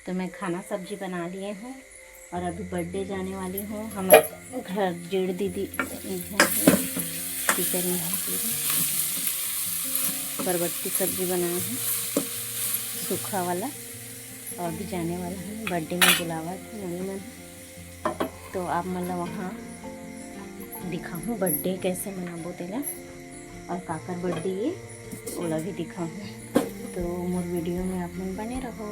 तो मैं खाना सब्जी बना लिए हूँ और अभी बर्थडे जाने वाली हूँ। हमारे घर जेड़ दीदी किचन में है पूरी बरबट्टी सब्जी बनाए हैं सूखा वाला और भी जाने वाला है। बर्थडे में बुलावा था मम्मी मन, तो आप मतलब वहाँ दिखाऊँ बर्थडे कैसे मनाबो तेला और काकर बर्थडे ये ओला भी दिखाऊँ। तो मोर वीडियो में आप लोग बने रहो।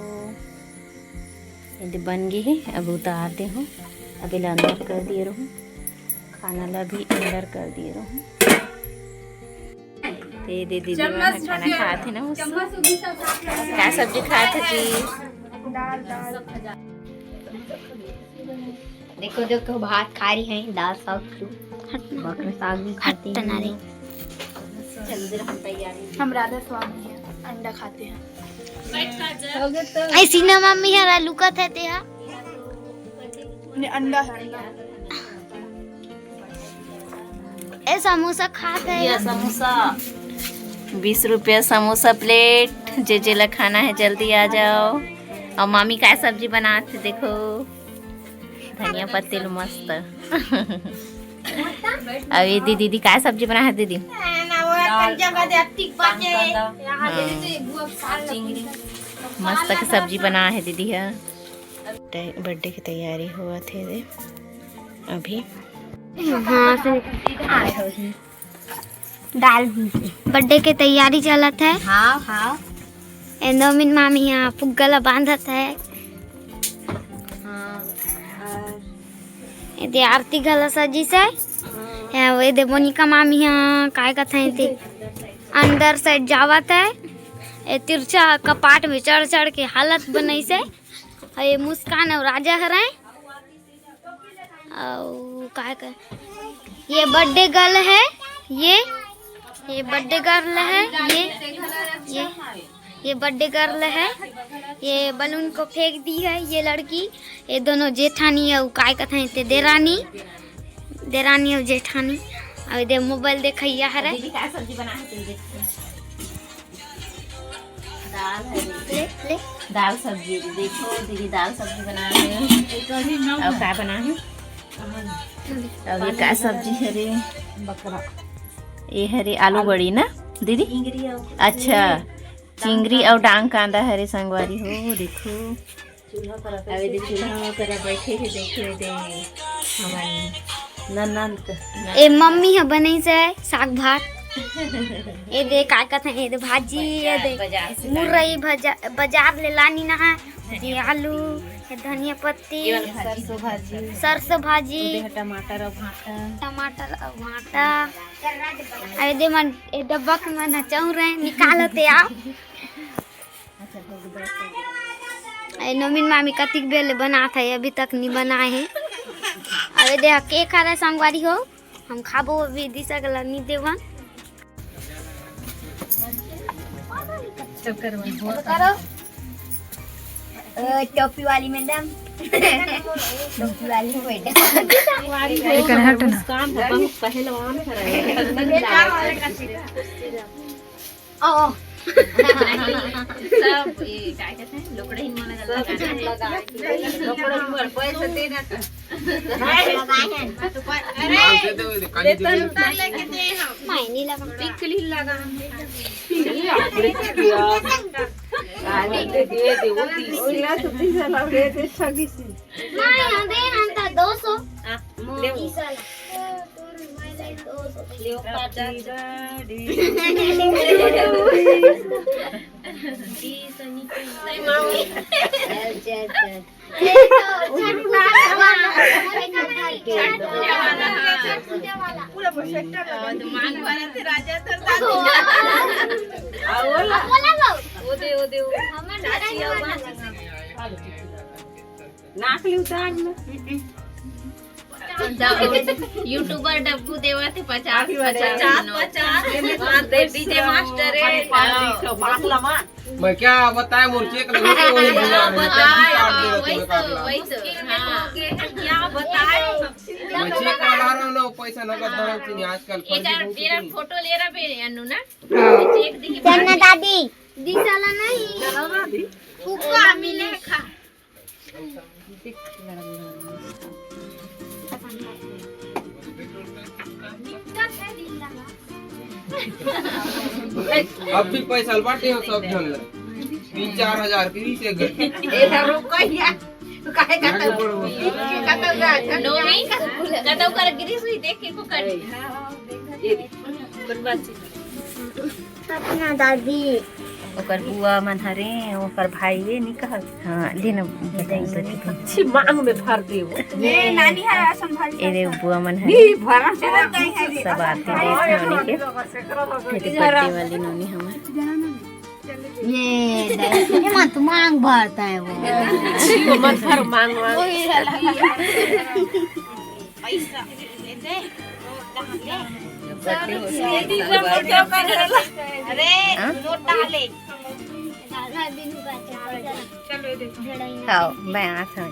ये बन गई है, अब उतारते हूँ। अभी अंदर कर दिए रहूँ, खाना ला भी अंदर कर दिए रहूँ। ये दीदी खाना खाए थे ना, क्या सब्जी खाए थे जी? देखो देखो भात खा रही है, दाल साग बकरा साग भी खाते हैं। हम राधा स्वामी हैं, अंडा खाते हैं। ऐसी ना मम्मी है आलू का थे अंडा है अंडा। ए समोसा खाते हैं। ये समोसा 20 रुपया समोसा प्लेट। जे ला खाना है जल्दी आ जाओ। और मामी क्या सब्जी बनाते देखो, धनिया पत्ती मस्त। अब ये दीदी क्या सब्जी बना है दीदी? मस्त की सब्जी बना है दीदी है। बर्थडे की तैयारी हुआ थे दे अभी। हाँ दाल बर्थडे की तैयारी चलत है। हाँ हाँ नौमिन मामी यहाँ फुग्गला बांधत है। ये आरती गला सजी से ये दे मोनिका मामी यहाँ काय कथा थे अंदर से जावत है। ये तिरछा कपाट में चढ़ चढ़ के हालत बनाई से। ये मुस्कान और राजा हरे काय कर ये बर्थडे गर्ल है। ये बर्थडे गर्ल है। ये बर्थडे गर्ल है। ये बलून को फेंक दी है ये लड़की। ये दोनों जेठानी है काय कथा थे देरानी और जेठानी। अब दे मोबाइल देखैया है। दाल सब्जी देखो दीदी, दाल सब्जी बना है। और क्या बना है? अब ये क्या सब्जी है रे? बकरा। ये है रे आलू बड़ी ना दीदी? अच्छा चिंगरी और डांग कांदा हरे संगवारी हो। देखो अभी दे चूल्हा पर बैठे थे, देखे दे हमारी ननद ए मम्मी है बनी से साग भात। ये दे काय कथा ये दे भाजी। ये दे मुरई बाजार ले लानी ना है। ये आलू, ये धनिया पत्ती, सरसों भाजी, टमाटर और भाटा। अरे दे मन ए डब्बा के मन चाह रहे निकालते आओ। नौमिन मामी कतिक बेले बना था अभी तक नहीं बनाए हैं। अरे दे केक खा रहे संगवारी हो, हम खाबो अभी दिशा गला नहीं देवन। करो टोपी वाली मैडम टोपी वाली मैडम पहलवान सब ये क्या कहते हैं लोकड़े ही माना जाता है। लोकड़े पर पैसा देना था। अरे देता उतार लेके दे हम मायनी लगा पिकली लगा आने दे दे वो 30 ला दे दे 26 नहीं हम दे हम था 200 ले लियो पाटा यूट्यूबर डब्बू देवा थे 50 डीजे मास्टर मैं क्या बताए मुर्चे का वही क्या बताए मैं चेक करा रहा हूं ना पैसा नगद धरती नहीं आजकल मेरा फोटो ले रहा है अन्नू ना चेक दिखी दादी दिसाला नहीं फुक्का मिले खा अब भी पैसा बांटे हो सब जन 3-4 हजार की से गए नोमी कतौ कर गिरी सुई देख के को कर अपना दादी ओकर बुआ मन हरे ओकर भाई वे नी कहल हां लेना बताई तो छी मांग में भर देव ये नानी है संभाल ए रे बुआ मन हरे ई भरा से सब आते देश नोनी के खेती पट्टी वाली नोनी हमर ये मां तो मांग भरता है वो मत भर मांग पैसा दे अरे नोट डाले खाओ मैं आ था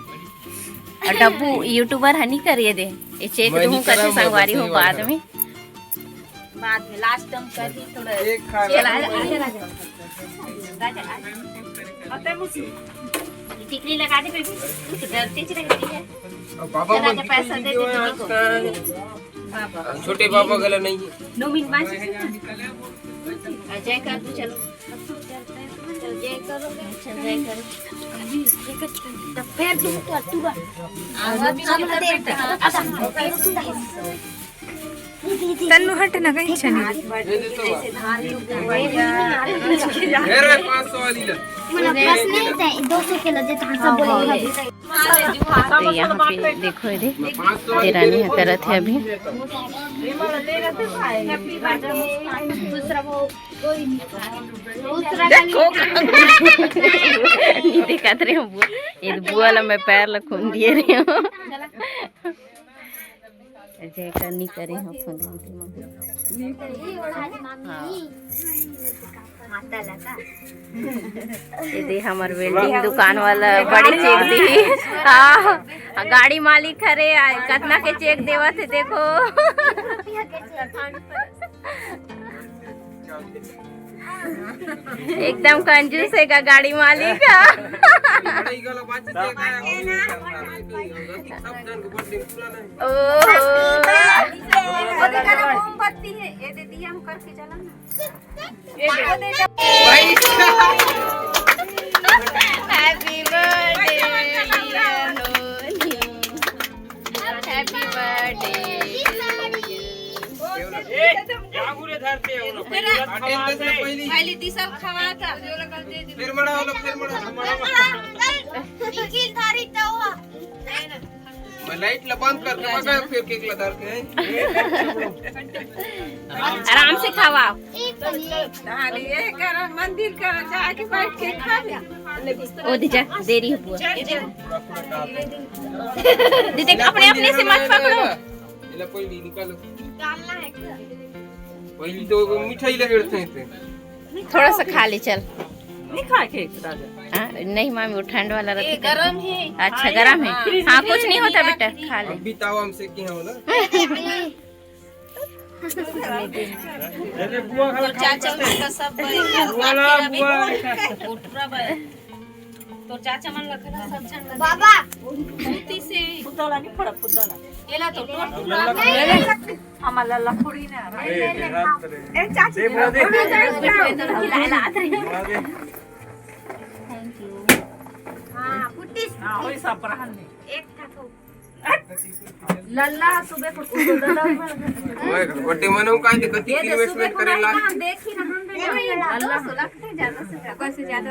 और डब्बू यूट्यूबर हनी करिए दे ये चेक दूं कैसे संगवारी हो बाद में लास्ट टाइम कर दी थोड़ा एक खा टिकली लगा दे बेबी डरती च रहती है बाबा राजा पैसा दे दे छोटे बाबा गला नहीं नोमिन बांच अजय कर तू चलो चल जय करो चल जय करो तो पैर तू तन्नू हट ना कहीं छनी अरे 500 वाली ले बस नहीं थे 200 के लगे तो सब बोले तो यहाँ पे देखो ये तेरानी है तरत है अभी नहीं देखा रहे हो बुआ ये बुआ ला मैं पैर लखून दिए रही हूँ जय करनी करे हो ये दे हमार वेल्डिंग दुकान वाला बड़ी चेक दी हाँ गाड़ी मालिक खरे कितना के चेक देवा थे देखो एकदम कंजूस है का गाड़ी मालिक बड़ी गला बात से सब जन को बर्थडे पूरा नहीं मोमबत्ती है ये दे दिया हम करके चला ना हैप्पी बर्थडे हैप्पी बर्थडे पहली तीसरा खवा था फिर मड़ा थारी तो मैं लाइट ला बंद करके मगा फिर केक ला धर के आराम से खावा मंदिर कर जाके बैठ के खा ले ओ दीजा देरी है बुआ दीदी अपने अपने से मत पकड़ो इला कोई नहीं निकालो पहली तो मिठाई ले हेड़ते हैं थोड़ा सा खा ले चल नहीं खा के राजा नहीं मामी वो ठंड वाला रहता गरम है अच्छा गरम है हाँ कुछ नहीं होता बेटा खा ले अभी तावा हमसे क्या हो ना चाचा का सब तो चाचा मन लखना सब जन बाबा मूर्ति से पुतला नहीं पड़ा पुतला एला तो टोट हमारा लखोड़ी ना ए चाची हां पुट्टी हां वही सब रहन ने एक था तो लल्ला सुबह को ओए बर्थडे मनाऊं काहे ते कति इन्वेस्टमेंट करेला देखी ना हम अल्लाह लगते ज्यादा से कैसे ज्यादा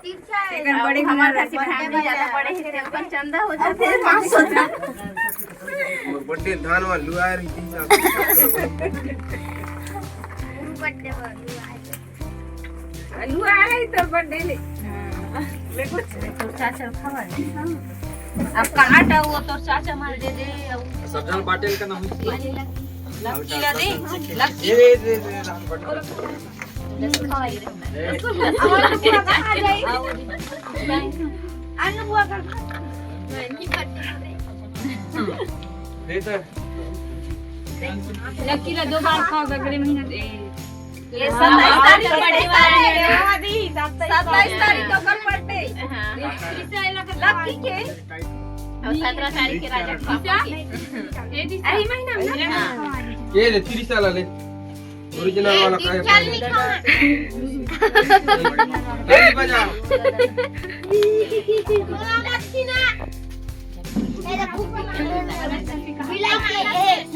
सेकंड बड़ी हमारे से फैमिली ज्यादा बड़े हैं तो अपन चंदा हो जाते हैं 500 बर्थडे धान वाला लुआ रही थी लुआ है तो बर्थडे ले कुछ तो चाचा खावा अब काट वो तो चाचा मार दे दे सजल पाटिल का नाम लक्की ला दे लक्की ये अन्न बुआ का दे तो लक्की ला 2 बार खाओ अगले महीने ये 27 तारीख को बर्थडे वाला है। 27 तारीख को कर बर्थडे हाँ। लकी के और 17 तारीख के राजा के पापा के। यही महीना में ना। हाँ। ये ले 30 वाला ले ओरिजिनल वाला का है ताली बजाओ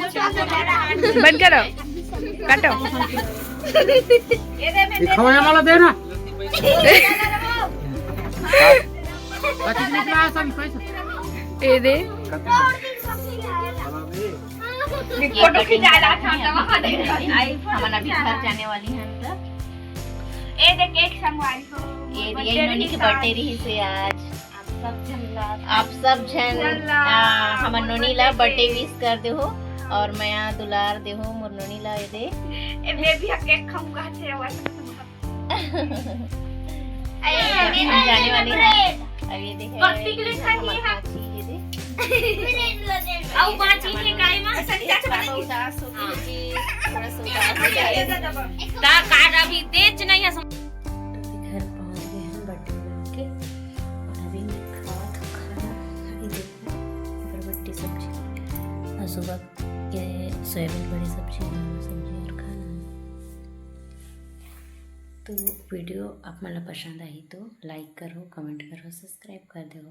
बंद करो काटो खाने वाला दे ना ये दे फोटो खिंचाया था वहां दे हम अभी घर जाने वाली हैं तो ए दे केक संगवारी को ये रिया नोनी की बर्थडे रही से आज आप सब जन हमर नोनी ला बर्थडे विश कर दे हो और मैं दुलार दे हो मोर नोनी ला ये दे ए मैं भी केक खाऊंगा छे हम जाने वाली हैं अब ये देखे भक्ति के लिए खाई है ये दे आओ बाची के गाय में संख्या से बनेगी उदास हो गई थोड़ा सा उदास हो गई ता कार्ड अभी देच नहीं है घर पहुंच गए हैं बर्थडे बना के और अभी मैं खाना ये देखो बरबट्टी सब्जी और सुबह के सोयाबीन बड़ी सब्जी और खाना। तो वीडियो आप मला पसंद आई तो लाइक करो कमेंट करो सब्सक्राइब कर दो।